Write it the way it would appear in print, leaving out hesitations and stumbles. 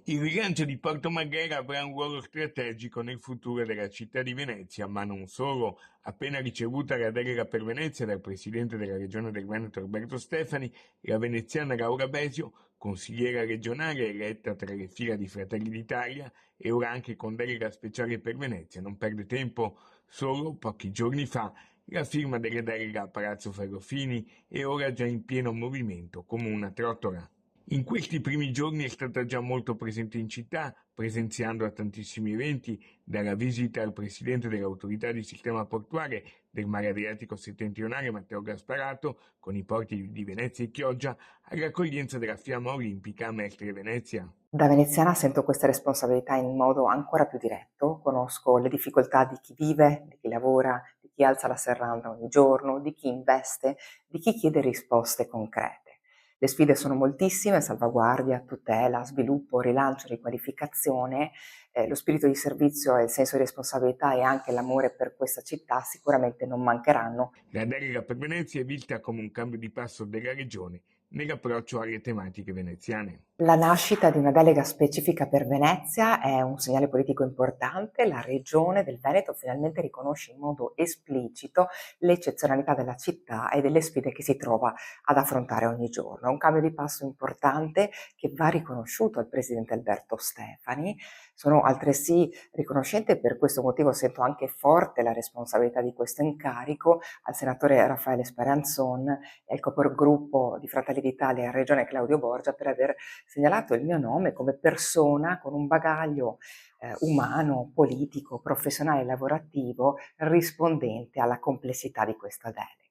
Il rilancio di Porto Marghera avrà un ruolo strategico nel futuro della città di Venezia, ma non solo. Appena ricevuta la delega per Venezia dal presidente della regione del Veneto Roberto Stefani, la veneziana Laura Besio, consigliera regionale eletta tra le fila di Fratelli d'Italia e ora anche con delega speciale per Venezia, non perde tempo. Solo pochi giorni fa la firma della delega a Palazzo Ferrofini è ora già in pieno movimento come una trottola. In questi primi giorni è stata già molto presente in città, presenziando a tantissimi eventi, dalla visita al presidente dell'autorità di sistema portuale del mare Adriatico settentrionale Matteo Gasparato, con i porti di Venezia e Chioggia, all'accoglienza della fiamma olimpica a Mestre Venezia. Da veneziana sento questa responsabilità in modo ancora più diretto, conosco le difficoltà di chi vive, di chi lavora, di chi alza la serranda ogni giorno, di chi investe, di chi chiede risposte concrete. Le sfide sono moltissime: salvaguardia, tutela, sviluppo, rilancio, riqualificazione. Lo spirito di servizio e il senso di responsabilità e anche l'amore per questa città sicuramente non mancheranno. La delega per Venezia è vista come un cambio di passo della regione nell'approccio alle tematiche veneziane. La nascita di una delega specifica per Venezia è un segnale politico importante. La regione del Veneto finalmente riconosce in modo esplicito l'eccezionalità della città e delle sfide che si trova ad affrontare ogni giorno. È un cambio di passo importante che va riconosciuto al presidente Alberto Stefani. Sono altresì riconoscente, e per questo motivo sento anche forte la responsabilità di questo incarico, al senatore Raffaele Speranzon e al capogruppo di Fratelli d'Italia in Regione Claudio Borgia per aver segnalato il mio nome come persona con un bagaglio umano, politico, professionale e lavorativo rispondente alla complessità di questa delega.